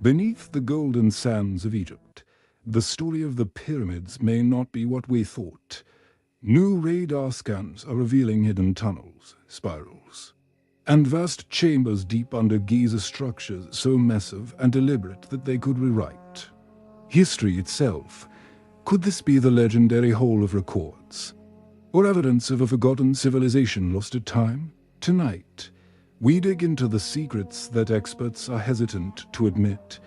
Beneath the golden sands of Egypt, the story of the pyramids may not be what we thought. New radar scans are revealing hidden tunnels, spirals, and vast chambers deep under Giza structures so massive and deliberate that they could rewrite history itself. Could this be the legendary Hall of Records, or evidence of a forgotten civilization lost to time? Tonight, we dig into the secrets that experts are hesitant to admit,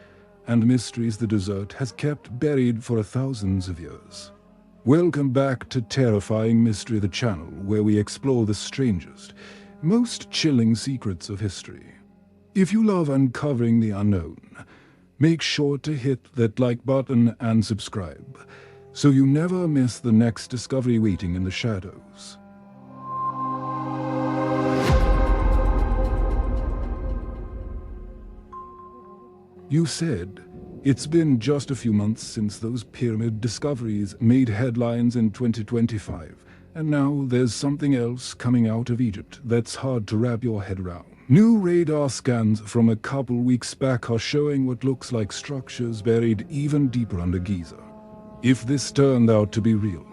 and mysteries the desert has kept buried for thousands of years. Welcome back to Terrifying Mystery, the channel where we explore the strangest, most chilling secrets of history. If you love uncovering the unknown, make sure to hit that like button and subscribe, so you never miss the next discovery waiting in the shadows. You said, it's been just a few months since those pyramid discoveries made headlines in 2025, and now there's something else coming out of Egypt that's hard to wrap your head around. New radar scans from a couple weeks back are showing what looks like structures buried even deeper under Giza. If this turned out to be real,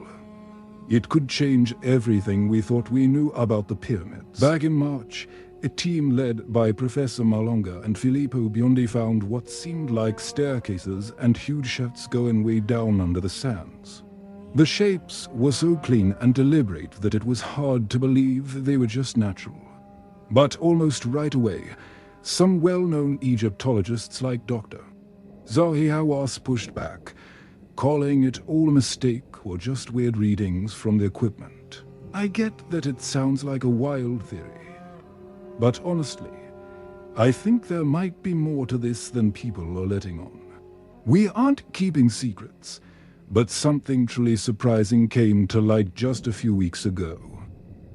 it could change everything we thought we knew about the pyramids. Back in March, a team led by Professor Malanga and Filippo Biondi found what seemed like staircases and huge shafts going way down under the sands. The shapes were so clean and deliberate that it was hard to believe they were just natural. But almost right away, some well-known Egyptologists like Dr. Zahi Hawass pushed back, calling it all a mistake or just weird readings from the equipment. I get that it sounds like a wild theory, but honestly, I think there might be more to this than people are letting on. We aren't keeping secrets, but something truly surprising came to light just a few weeks ago.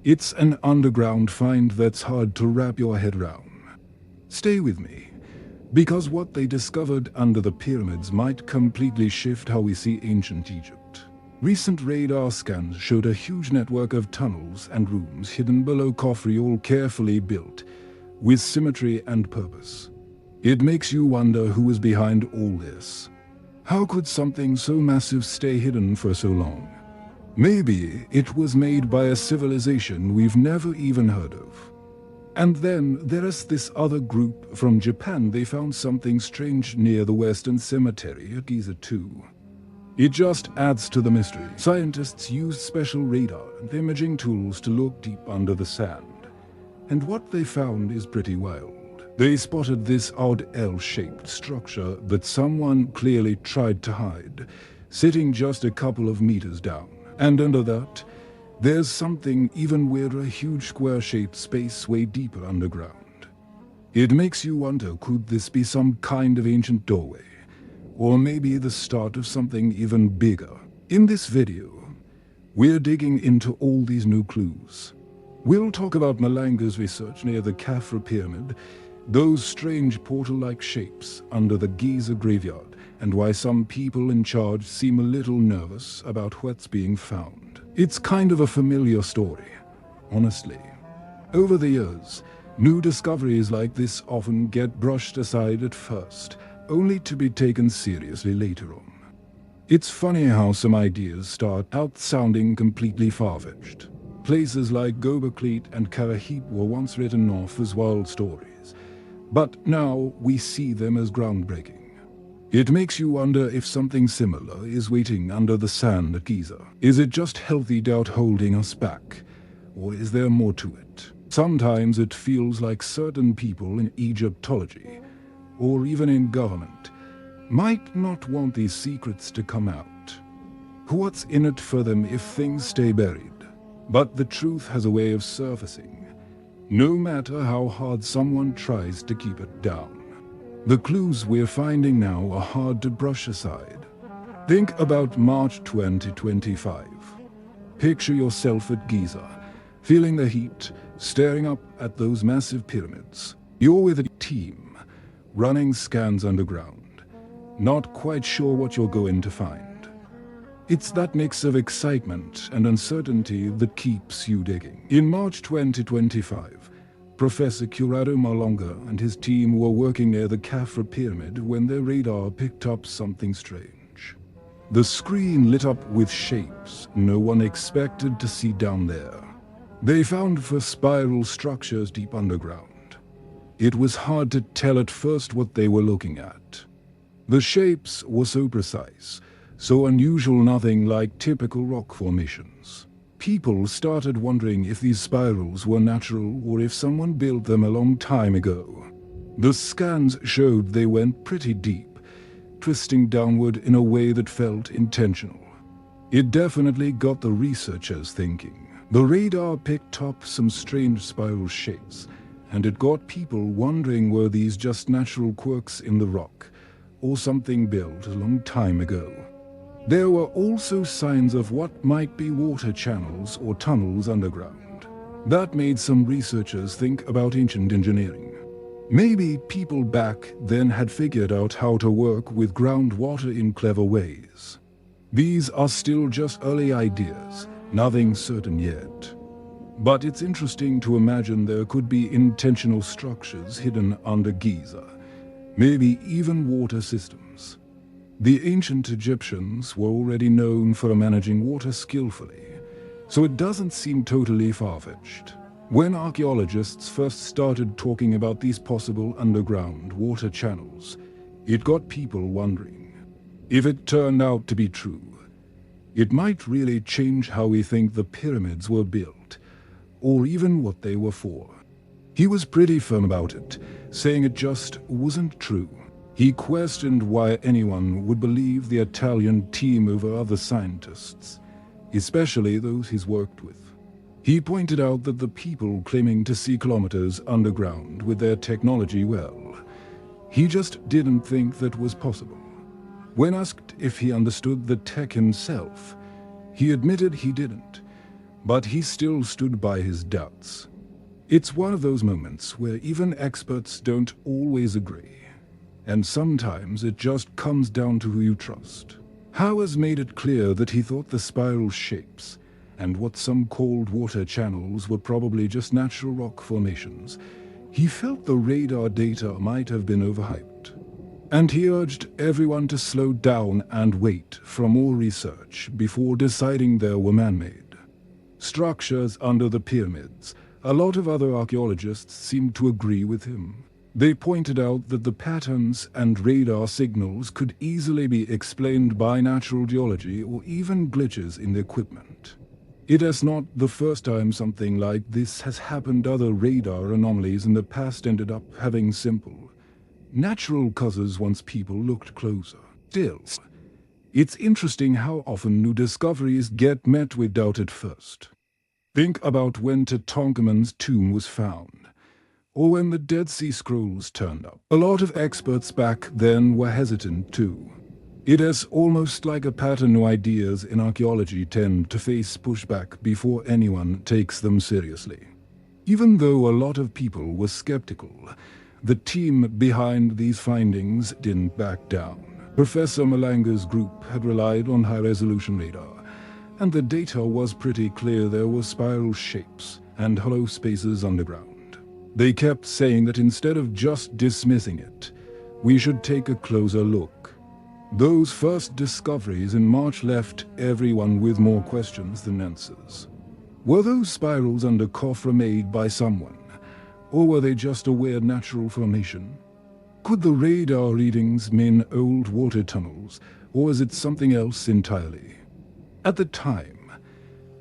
It's an underground find that's hard to wrap your head around. Stay with me, because what they discovered under the pyramids might completely shift how we see ancient Egypt. Recent radar scans showed a huge network of tunnels and rooms hidden below Khafre, all carefully built, with symmetry and purpose. It makes you wonder who was behind all this. How could something so massive stay hidden for so long? Maybe it was made by a civilization we've never even heard of. And then there is this other group from Japan. They found something strange near the Western Cemetery at Giza too. It just adds to the mystery. Scientists used special radar and imaging tools to look deep under the sand. And what they found is pretty wild. They spotted this odd L-shaped structure that someone clearly tried to hide, sitting just a couple of meters down. And under that, there's something even weirder, a huge square-shaped space way deeper underground. It makes you wonder, could this be some kind of ancient doorway? Or maybe the start of something even bigger? In this video, we're digging into all these new clues. We'll talk about Malanga's research near the Khafre pyramid, those strange portal-like shapes under the Giza graveyard, and why some people in charge seem a little nervous about what's being found. It's kind of a familiar story, honestly. Over the years, new discoveries like this often get brushed aside at first, only to be taken seriously later on. It's funny how some ideas start out sounding completely far-fetched. Places like Göbekli and Karahi were once written off as wild stories, but now we see them as groundbreaking. It makes you wonder if something similar is waiting under the sand at Giza. Is it just healthy doubt holding us back, or is there more to it? Sometimes it feels like certain people in Egyptology, or even in government, might not want these secrets to come out. What's in it for them if things stay buried? But the truth has a way of surfacing, no matter how hard someone tries to keep it down. The clues we're finding now are hard to brush aside. Think about March 2025. Picture yourself at Giza, feeling the heat, staring up at those massive pyramids. You're with a team, running scans underground, not quite sure what you're going to find. It's that mix of excitement and uncertainty that keeps you digging. In March 2025, Professor Curado Malanga and his team were working near the Khafra pyramid when their radar picked up something strange. The screen lit up with shapes no one expected to see down there. They found for spiral structures deep underground. It was hard to tell at first what they were looking at. The shapes were so precise, so unusual, nothing like typical rock formations. People started wondering if these spirals were natural or if someone built them a long time ago. The scans showed they went pretty deep, twisting downward in a way that felt intentional. It definitely got the researchers thinking. The radar picked up some strange spiral shapes, and it got people wondering, were these just natural quirks in the rock, or something built a long time ago? There were also signs of what might be water channels or tunnels underground. That made some researchers think about ancient engineering. Maybe people back then had figured out how to work with groundwater in clever ways. These are still just early ideas, nothing certain yet. But it's interesting to imagine there could be intentional structures hidden under Giza, maybe even water systems. The ancient Egyptians were already known for managing water skillfully, so it doesn't seem totally far-fetched. When archaeologists first started talking about these possible underground water channels, it got people wondering. If it turned out to be true, it might really change how we think the pyramids were built, or even what they were for. He was pretty firm about it, saying it just wasn't true. He questioned why anyone would believe the Italian team over other scientists, especially those he's worked with. He pointed out that the people claiming to see kilometers underground with their technology, well, he just didn't think that was possible. When asked if he understood the tech himself, he admitted he didn't, but he still stood by his doubts. It's one of those moments where even experts don't always agree. And sometimes it just comes down to who you trust. Howe has made it clear that he thought the spiral shapes and what some called water channels were probably just natural rock formations. He felt the radar data might have been overhyped. And he urged everyone to slow down and wait for more research before deciding they were man-made. Structures under the pyramids. A lot of other archaeologists seemed to agree with him. They pointed out that the patterns and radar signals could easily be explained by natural geology or even glitches in the equipment. It is not the first time something like this has happened. Other radar anomalies in the past ended up having simple, natural causes once people looked closer. Still, it's interesting how often new discoveries get met with doubt at first. Think about when Tutankhamun's tomb was found, or when the Dead Sea Scrolls turned up. A lot of experts back then were hesitant too. It is almost like a pattern. New ideas in archaeology tend to face pushback before anyone takes them seriously. Even though a lot of people were skeptical, the team behind these findings didn't back down. Professor Malanga's group had relied on high-resolution radar, and the data was pretty clear. There were spiral shapes and hollow spaces underground. They kept saying that instead of just dismissing it, we should take a closer look. Those first discoveries in March left everyone with more questions than answers. Were those spirals under Khafra made by someone, or were they just a weird natural formation? Could the radar readings mean old water tunnels, or is it something else entirely? At the time,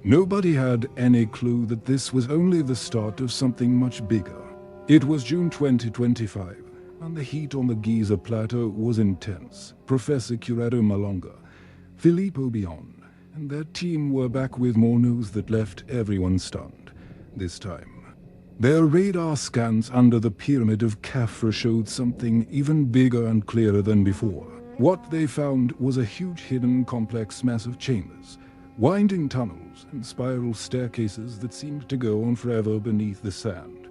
nobody had any clue that this was only the start of something much bigger. It was June 2025, and the heat on the Giza plateau was intense. Professor Curado Malanga, Filippo Bion, and their team were back with more news that left everyone stunned. This time, their radar scans under the pyramid of Khafra showed something even bigger and clearer than before. What they found was a huge hidden complex mess of chambers, winding tunnels, and spiral staircases that seemed to go on forever beneath the sand.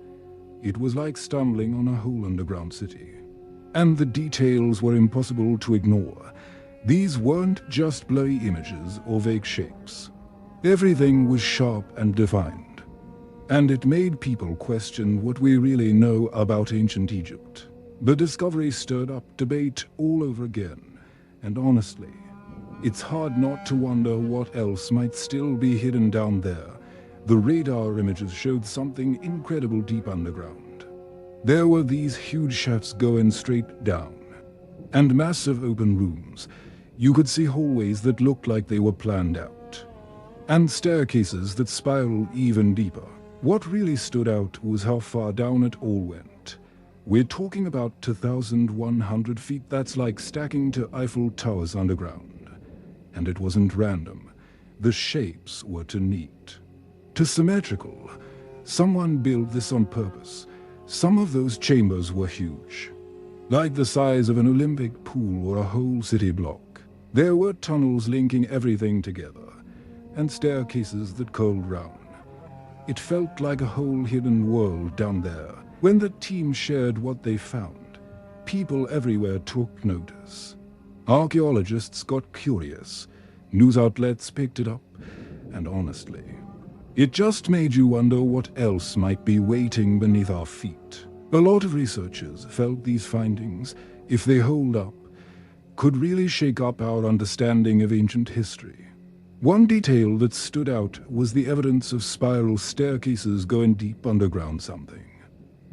It was like stumbling on a whole underground city. And the details were impossible to ignore. These weren't just blurry images or vague shapes. Everything was sharp and defined. And it made people question what we really know about ancient Egypt. The discovery stirred up debate all over again, and honestly, it's hard not to wonder what else might still be hidden down there. The radar images showed something incredible deep underground. There were these huge shafts going straight down, and massive open rooms. You could see hallways that looked like they were planned out, and staircases that spiraled even deeper. What really stood out was how far down it all went. We're talking about 2,100 feet. That's like stacking to Eiffel Towers underground. And it wasn't random. The shapes were too neat, too symmetrical. Someone built this on purpose. Some of those chambers were huge, like the size of an Olympic pool or a whole city block. There were tunnels linking everything together, and staircases that curled round. It felt like a whole hidden world down there. When the team shared what they found, people everywhere took notice. Archaeologists got curious, news outlets picked it up, and honestly, it just made you wonder what else might be waiting beneath our feet. A lot of researchers felt these findings, if they hold up, could really shake up our understanding of ancient history. One detail that stood out was the evidence of spiral staircases going deep underground something.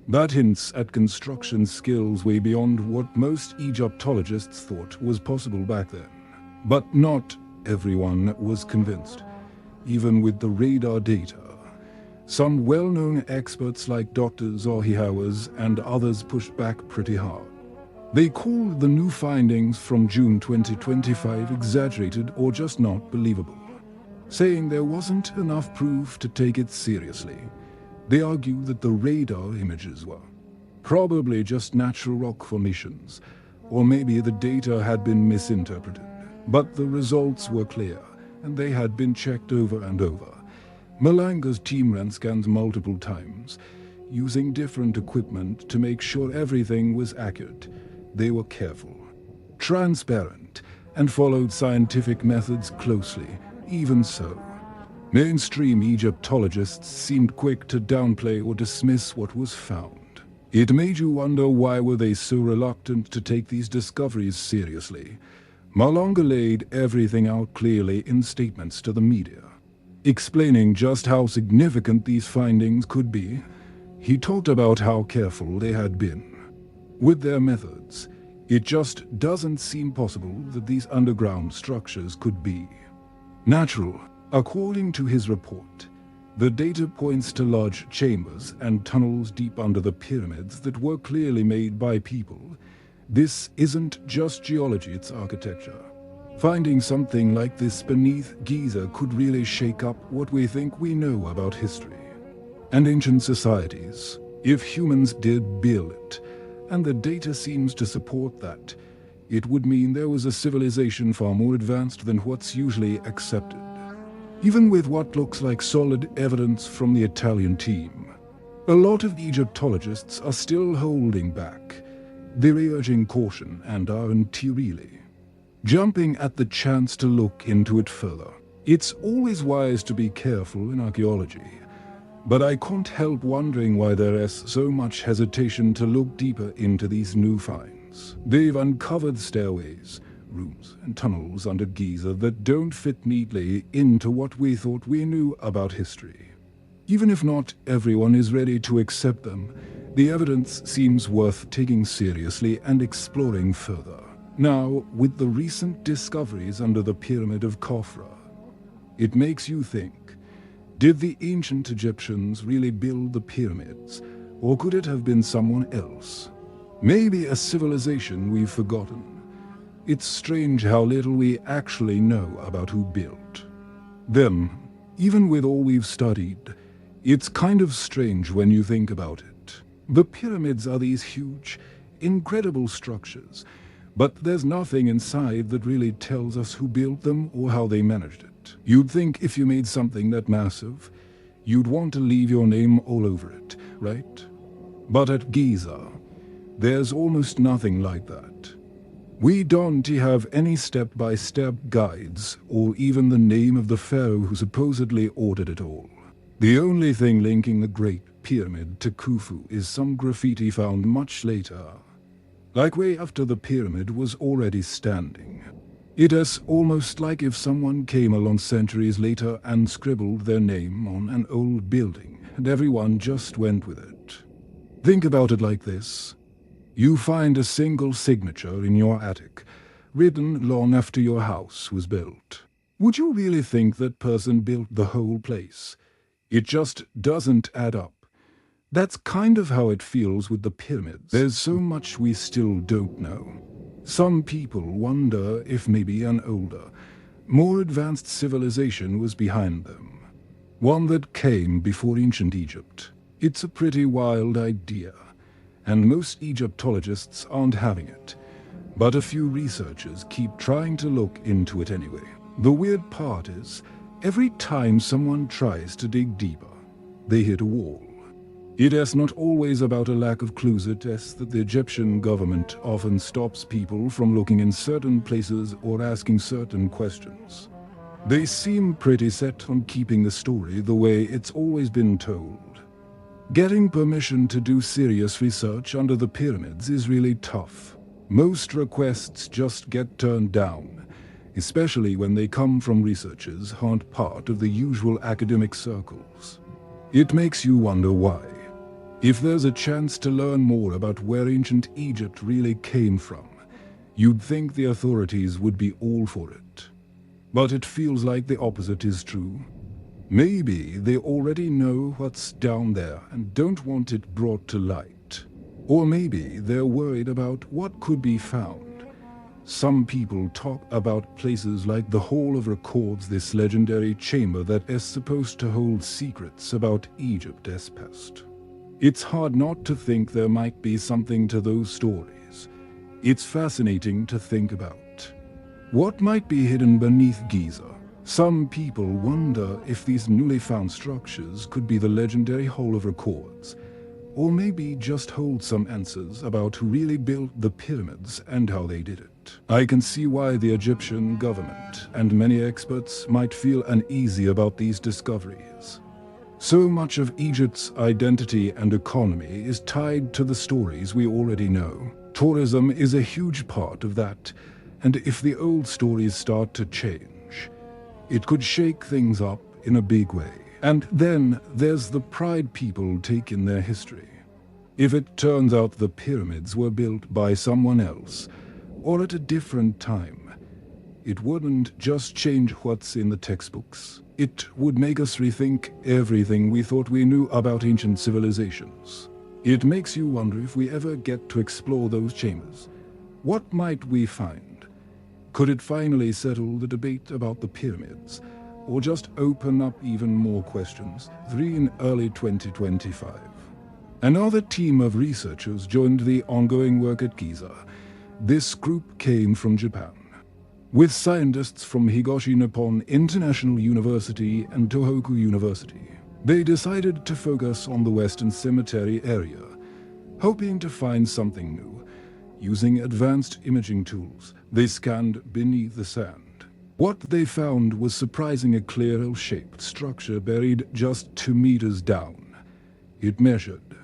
That hints at construction skills way beyond what most Egyptologists thought was possible back then. But not everyone was convinced, even with the radar data. Some well-known experts like Dr. Zahihawas and others pushed back pretty hard. They called the new findings from June 2025 exaggerated or just not believable, saying there wasn't enough proof to take it seriously. They argued that the radar images were probably just natural rock formations, or maybe the data had been misinterpreted. But the results were clear, and they had been checked over and over. Malanga's team ran scans multiple times, using different equipment to make sure everything was accurate. They were careful, transparent, and followed scientific methods closely. Even so, mainstream Egyptologists seemed quick to downplay or dismiss what was found. It made you wonder, why were they so reluctant to take these discoveries seriously? Malanga laid everything out clearly in statements to the media, explaining just how significant these findings could be. He talked about how careful they had been with their methods. It just doesn't seem possible that these underground structures could be natural. According to his report, the data points to large chambers and tunnels deep under the pyramids that were clearly made by people. This isn't just geology, it's architecture. Finding something like this beneath Giza could really shake up what we think we know about history and ancient societies. If humans did build it, and the data seems to support that, it would mean there was a civilization far more advanced than what's usually accepted. Even with what looks like solid evidence from the Italian team, a lot of Egyptologists are still holding back. They're urging caution and aren't really jumping at the chance to look into it further. It's always wise to be careful in archaeology, but I can't help wondering why there is so much hesitation to look deeper into these new finds. They've uncovered stairways, rooms, and tunnels under Giza that don't fit neatly into what we thought we knew about history. Even if not everyone is ready to accept them, the evidence seems worth taking seriously and exploring further. Now, with the recent discoveries under the Pyramid of Khafra, it makes you think, did the ancient Egyptians really build the pyramids, or could it have been someone else? Maybe a civilization we've forgotten. It's strange how little we actually know about who built them. Even with all we've studied, it's kind of strange when you think about it. The pyramids are these huge, incredible structures, but there's nothing inside that really tells us who built them or how they managed it. You'd think if you made something that massive, you'd want to leave your name all over it, right? But at Giza, there's almost nothing like that. We don't have any step-by-step guides or even the name of the pharaoh who supposedly ordered it all. The only thing linking the Great Pyramid to Khufu is some graffiti found much later, like way after the pyramid was already standing. It is almost like if someone came along centuries later and scribbled their name on an old building, and everyone just went with it. Think about it like this. You find a single signature in your attic, written long after your house was built. Would you really think that person built the whole place? It just doesn't add up. That's kind of how it feels with the pyramids. There's so much we still don't know. Some people wonder if maybe an older, more advanced civilization was behind them. One that came before ancient Egypt. It's a pretty wild idea, and most Egyptologists aren't having it. But a few researchers keep trying to look into it anyway. The weird part is, every time someone tries to dig deeper, they hit a wall. It is not always about a lack of clues. It is that the Egyptian government often stops people from looking in certain places or asking certain questions. They seem pretty set on keeping the story the way it's always been told. Getting permission to do serious research under the pyramids is really tough. Most requests just get turned down, especially when they come from researchers who aren't part of the usual academic circles. It makes you wonder why. If there's a chance to learn more about where ancient Egypt really came from, you'd think the authorities would be all for it. But it feels like the opposite is true. Maybe they already know what's down there and don't want it brought to light. Or maybe they're worried about what could be found. Some people talk about places like the Hall of Records, this legendary chamber that is supposed to hold secrets about Egypt's past. It's hard not to think there might be something to those stories. It's fascinating to think about. What might be hidden beneath Giza? Some people wonder if these newly found structures could be the legendary Hall of Records, or maybe just hold some answers about who really built the pyramids and how they did it. I can see why the Egyptian government and many experts might feel uneasy about these discoveries. So much of Egypt's identity and economy is tied to the stories we already know. Tourism is a huge part of that, and if the old stories start to change, it could shake things up in a big way. And then there's the pride people take in their history. If it turns out the pyramids were built by someone else, or at a different time, it wouldn't just change what's in the textbooks. It would make us rethink everything we thought we knew about ancient civilizations. It makes you wonder if we ever get to explore those chambers. What might we find? Could it finally settle the debate about the pyramids, or just open up even more questions? 3 in early 2025. Another team of researchers joined the ongoing work at Giza. This group came from Japan, with scientists from Higashi Nippon International University and Tohoku University. They decided to focus on the Western Cemetery area, hoping to find something new. Using advanced imaging tools, they scanned beneath the sand. What they found was surprisingly a clear L-shaped structure buried just 2 meters down. It measured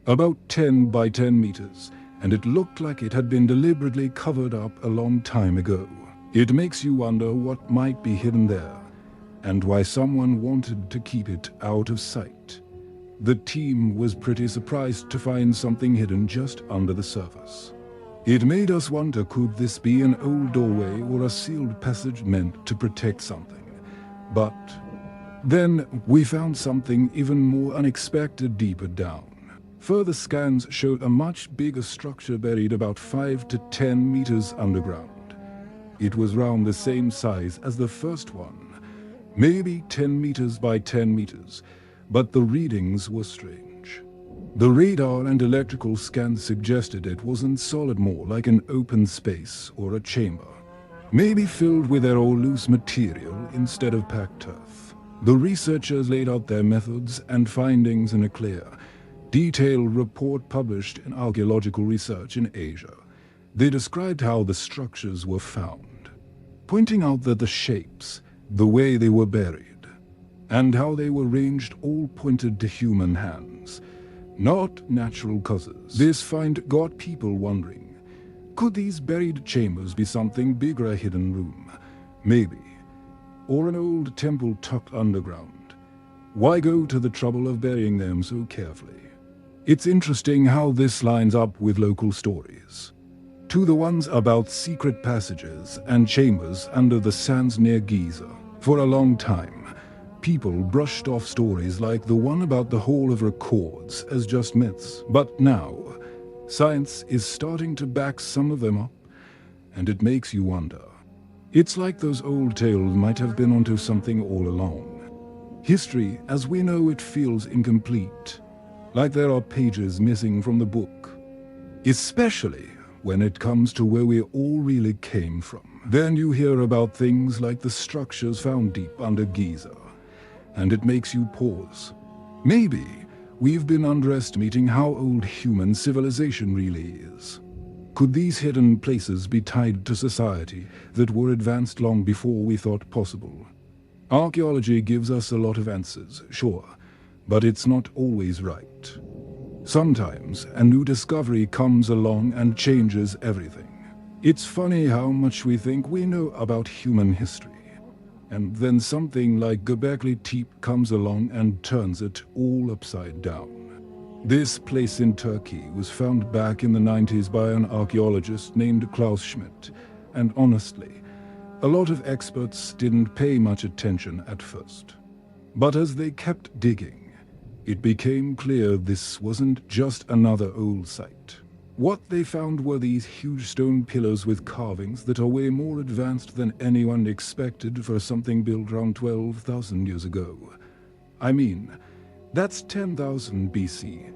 about 10 by 10 meters, and it looked like it had been deliberately covered up a long time ago. It makes you wonder what might be hidden there, and why someone wanted to keep it out of sight. The team was pretty surprised to find something hidden just under the surface. It made us wonder, could this be an old doorway or a sealed passage meant to protect something? But then we found something even more unexpected deeper down. Further scans showed a much bigger structure buried about 5 to 10 meters underground. It was around the same size as the first one, maybe 10 meters by 10 meters, but the readings were strange. The radar and electrical scans suggested it wasn't solid, more like an open space or a chamber, maybe filled with air or loose material instead of packed earth. The researchers laid out their methods and findings in a clear, detailed report published in Archaeological Research in Asia. They described how the structures were found, pointing out that the shapes, the way they were buried, and how they were ranged all pointed to human hands, not natural causes. This find got people wondering, could these buried chambers be something bigger, a hidden room? Maybe. Or an old temple tucked underground. Why go to the trouble of burying them so carefully? It's interesting how this lines up with local stories. To the ones about secret passages and chambers under the sands near Giza. For a long time, people brushed off stories like the one about the Hall of Records as just myths. But now, science is starting to back some of them up, and it makes you wonder. It's like those old tales might have been onto something all along. History, as we know it, feels incomplete, like there are pages missing from the book. Especially when it comes to where we all really came from. Then you hear about things like the structures found deep under Giza, and it makes you pause. Maybe we've been underestimating how old human civilization really is. Could these hidden places be tied to society that were advanced long before we thought possible? Archaeology gives us a lot of answers, sure, but it's not always right. Sometimes a new discovery comes along and changes everything. It's funny how much we think we know about human history, and then something like Göbekli Tepe comes along and turns it all upside down. This place in Turkey was found back in the 90s by an archaeologist named Klaus Schmidt, and honestly, a lot of experts didn't pay much attention at first. But as they kept digging, it became clear this wasn't just another old site. What they found were these huge stone pillars with carvings that are way more advanced than anyone expected for something built around 12,000 years ago. I mean, that's 10,000 BC.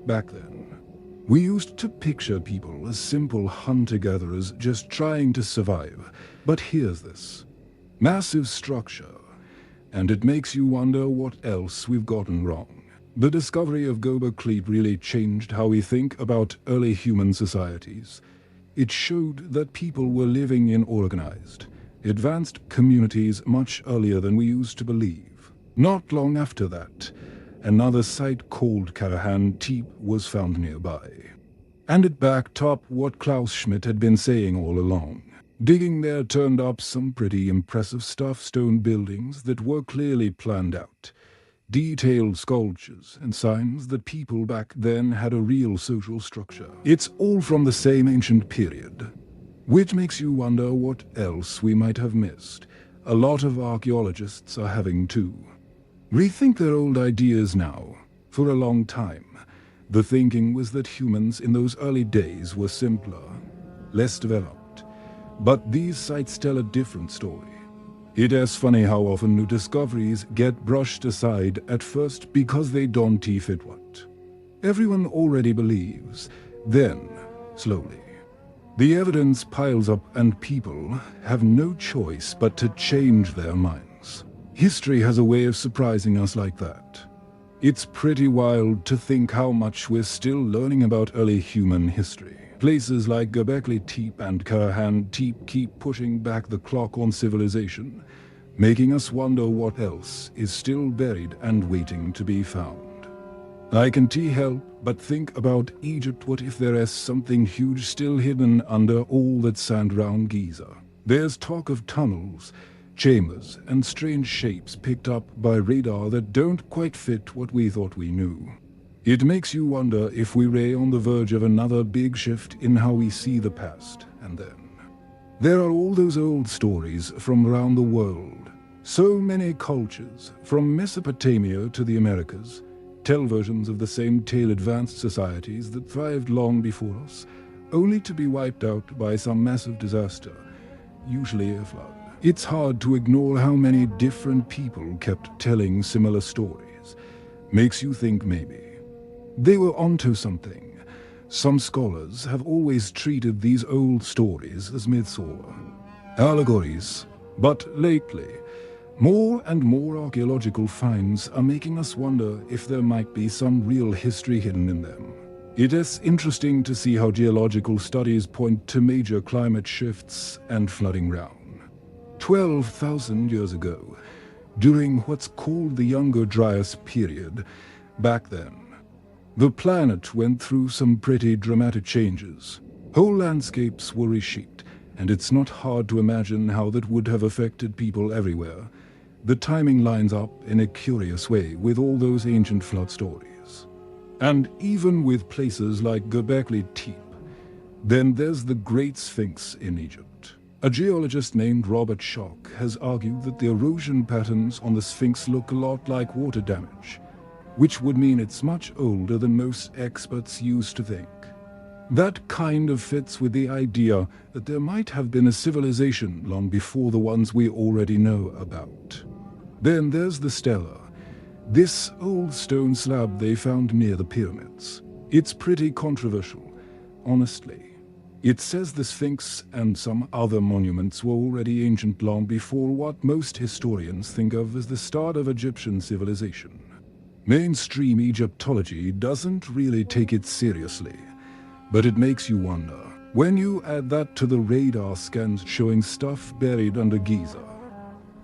Back then, we used to picture people as simple hunter-gatherers just trying to survive. But here's this massive structure, and it makes you wonder what else we've gotten wrong. The discovery of Göbekli really changed how we think about early human societies. It showed that people were living in organized, advanced communities much earlier than we used to believe. Not long after that, another site called Karahan Tepe was found nearby. And it backed up what Klaus Schmidt had been saying all along. Digging there turned up some pretty impressive stuff, stone buildings that were clearly planned out. Detailed sculptures and signs that people back then had a real social structure. It's all from the same ancient period, which makes you wonder what else we might have missed. A lot of archaeologists are having to rethink their old ideas now. For a long time, the thinking was that humans in those early days were simpler, less developed. But these sites tell a different story. It is funny how often new discoveries get brushed aside at first because they don't fit what everyone already believes. Then, slowly, the evidence piles up and people have no choice but to change their minds. History has a way of surprising us like that. It's pretty wild to think how much we're still learning about early human history. Places like Göbekli Tepe and Karahan Tepe keep pushing back the clock on civilization, making us wonder what else is still buried and waiting to be found. I can't help but think about Egypt. What if there is something huge still hidden under all that sand around Giza? There's talk of tunnels, chambers, and strange shapes picked up by radar that don't quite fit what we thought we knew. It makes you wonder if we're on the verge of another big shift in how we see the past. And then there are all those old stories from around the world. So many cultures, from Mesopotamia to the Americas, tell versions of the same tale, advanced societies that thrived long before us, only to be wiped out by some massive disaster, usually a flood. It's hard to ignore how many different people kept telling similar stories. Makes you think maybe they were onto something. Some scholars have always treated these old stories as myths or allegories, but lately, more and more archaeological finds are making us wonder if there might be some real history hidden in them. It is interesting to see how geological studies point to major climate shifts and flooding around 12,000 years ago. during what's called the Younger Dryas period. Back then, the planet went through some pretty dramatic changes. Whole landscapes were reshaped, and it's not hard to imagine how that would have affected people everywhere. The timing lines up in a curious way with all those ancient flood stories. And even with places like Göbekli Tepe. Then there's the Great Sphinx in Egypt. A geologist named Robert Schoch has argued that the erosion patterns on the Sphinx look a lot like water damage, which would mean it's much older than most experts used to think. That kind of fits with the idea that there might have been a civilization long before the ones we already know about. Then there's the Stela, this old stone slab they found near the pyramids. It's pretty controversial, honestly. It says the Sphinx and some other monuments were already ancient long before what most historians think of as the start of Egyptian civilization. Mainstream Egyptology doesn't really take it seriously, but it makes you wonder. When you add that to the radar scans showing stuff buried under Giza,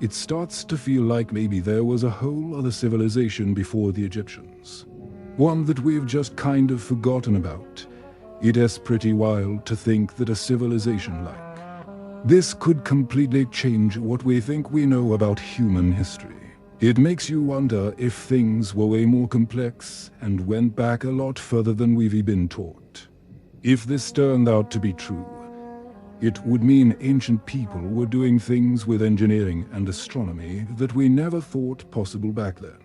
it starts to feel like maybe there was a whole other civilization before the Egyptians. One that we've just kind of forgotten about. It is pretty wild to think that a civilization like this could completely change what we think we know about human history. It makes you wonder if things were way more complex and went back a lot further than we've been taught. If this turned out to be true, it would mean ancient people were doing things with engineering and astronomy that we never thought possible back then.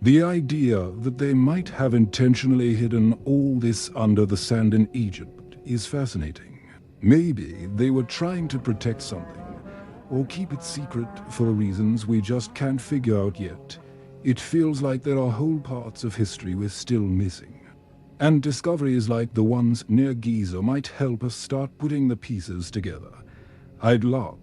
The idea that they might have intentionally hidden all this under the sand in Egypt is fascinating. Maybe they were trying to protect something, or keep it secret for reasons we just can't figure out yet. It feels like there are whole parts of history we're still missing. And discoveries like the ones near Giza might help us start putting the pieces together. I'd love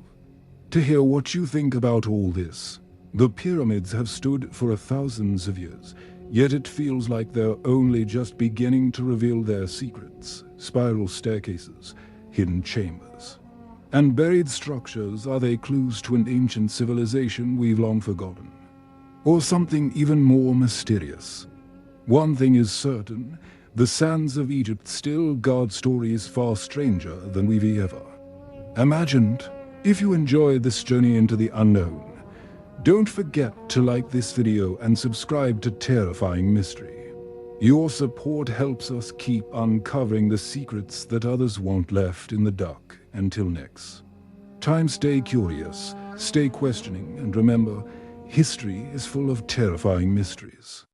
to hear what you think about all this. The pyramids have stood for thousands of years, yet it feels like they're only just beginning to reveal their secrets. Spiral staircases, hidden chambers, and buried structures, are they clues to an ancient civilization we've long forgotten? Or something even more mysterious? One thing is certain, the sands of Egypt still guard stories far stranger than we've ever imagined. If you enjoy this journey into the unknown, don't forget to like this video and subscribe to Terrifying Mystery. Your support helps us keep uncovering the secrets that others want left in the dark. Until next time, stay curious, stay questioning, and remember, history is full of terrifying mysteries.